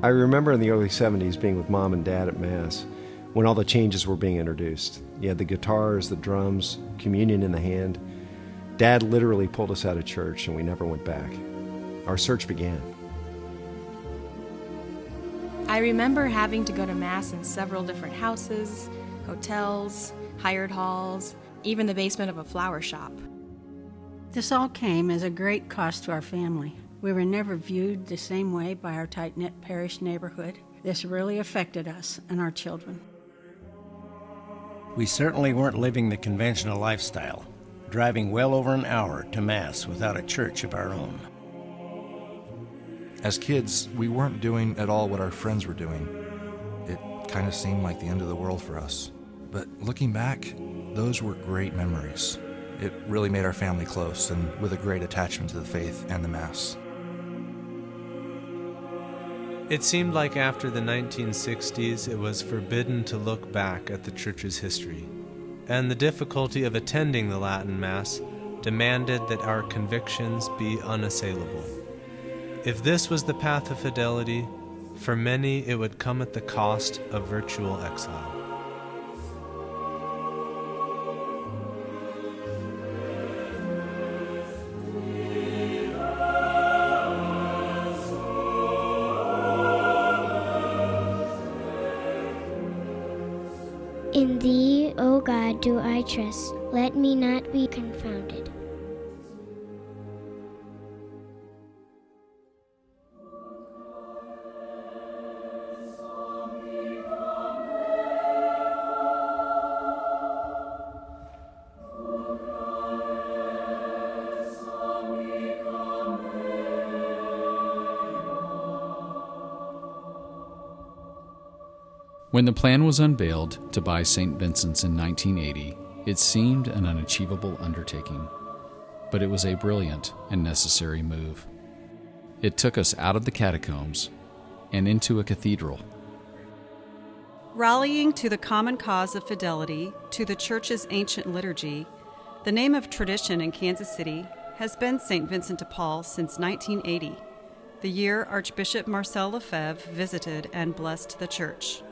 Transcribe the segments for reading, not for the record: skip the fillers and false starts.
I remember in the early 70s being with Mom and Dad at Mass when all the changes were being introduced. You had the guitars, the drums, communion in the hand. Dad literally pulled us out of church and we never went back. Our search began. I remember having to go to Mass in several different houses, hotels, hired halls, even the basement of a flower shop. This all came as a great cost to our family. We were never viewed the same way by our tight-knit parish neighborhood. This really affected us and our children. We certainly weren't living the conventional lifestyle, driving well over an hour to Mass without a church of our own. As kids, we weren't doing at all what our friends were doing. It kind of seemed like the end of the world for us. But looking back, those were great memories. It really made our family close and with a great attachment to the faith and the Mass. It seemed like after the 1960s it was forbidden to look back at the church's history, and the difficulty of attending the Latin Mass demanded that our convictions be unassailable. If this was the path of fidelity, for many it would come at the cost of virtual exile. In thee, O God, do I trust. Let me not be confounded. When the plan was unveiled to buy St. Vincent's in 1980, it seemed an unachievable undertaking, but it was a brilliant and necessary move. It took us out of the catacombs and into a cathedral. Rallying to the common cause of fidelity to the Church's ancient liturgy, the name of tradition in Kansas City has been St. Vincent de Paul since 1980, the year Archbishop Marcel Lefebvre visited and blessed the church.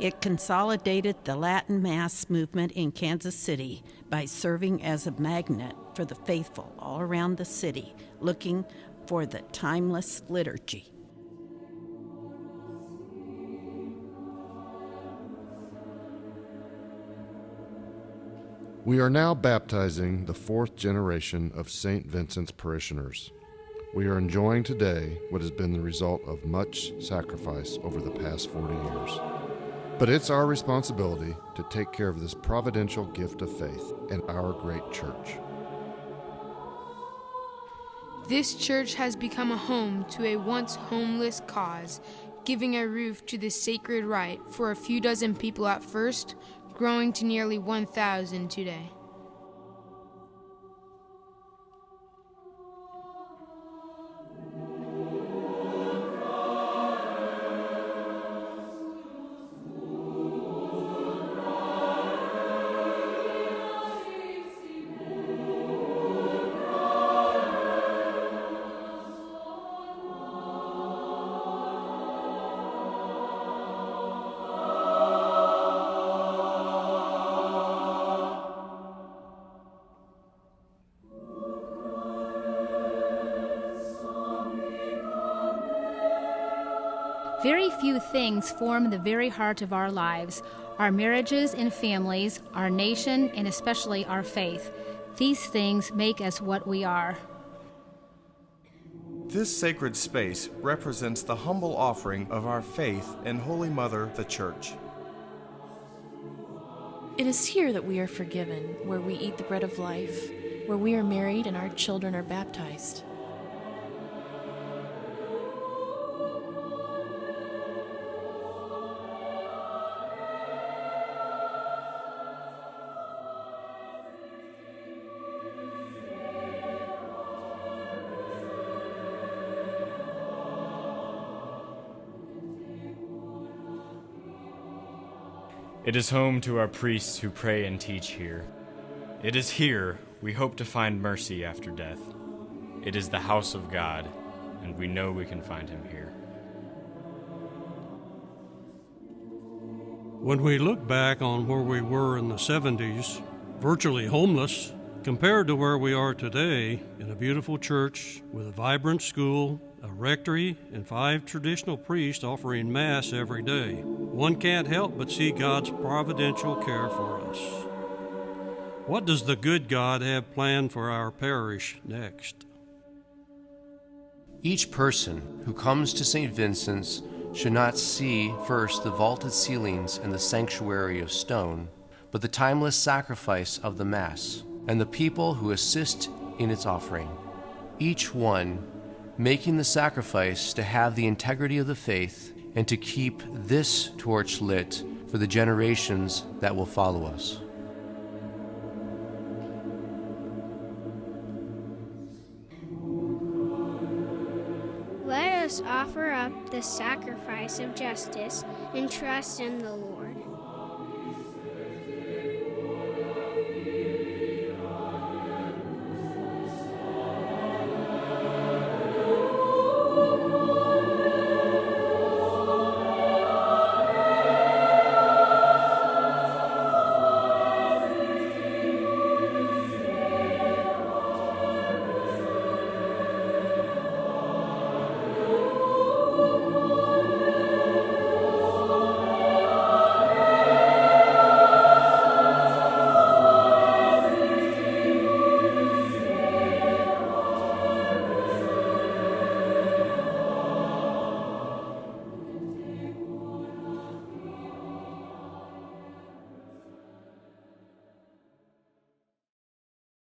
It consolidated the Latin Mass movement in Kansas City by serving as a magnet for the faithful all around the city looking for the timeless liturgy. We are now baptizing the fourth generation of St. Vincent's parishioners. We are enjoying today what has been the result of much sacrifice over the past 40 years. But it's our responsibility to take care of this providential gift of faith in our great church. This church has become a home to a once homeless cause, giving a roof to this sacred rite for a few dozen people at first, growing to nearly 1,000 today. Very few things form the very heart of our lives: our marriages and families, our nation, and especially our faith. These things make us what we are. This sacred space represents the humble offering of our faith in Holy Mother, the Church. It is here that we are forgiven, where we eat the bread of life, where we are married and our children are baptized. It is home to our priests who pray and teach here. It is here we hope to find mercy after death. It is the house of God, and we know we can find him here. When we look back on where we were in the 70s, virtually homeless, compared to where we are today, in a beautiful church with a vibrant school, a rectory, and 5 traditional priests offering Mass every day, one can't help but see God's providential care for us. What does the good God have planned for our parish next? Each person who comes to St. Vincent's should not see first the vaulted ceilings and the sanctuary of stone, but the timeless sacrifice of the Mass and the people who assist in its offering, each one making the sacrifice to have the integrity of the faith and to keep this torch lit for the generations that will follow us. Let us offer up the sacrifice of justice and trust in the Lord.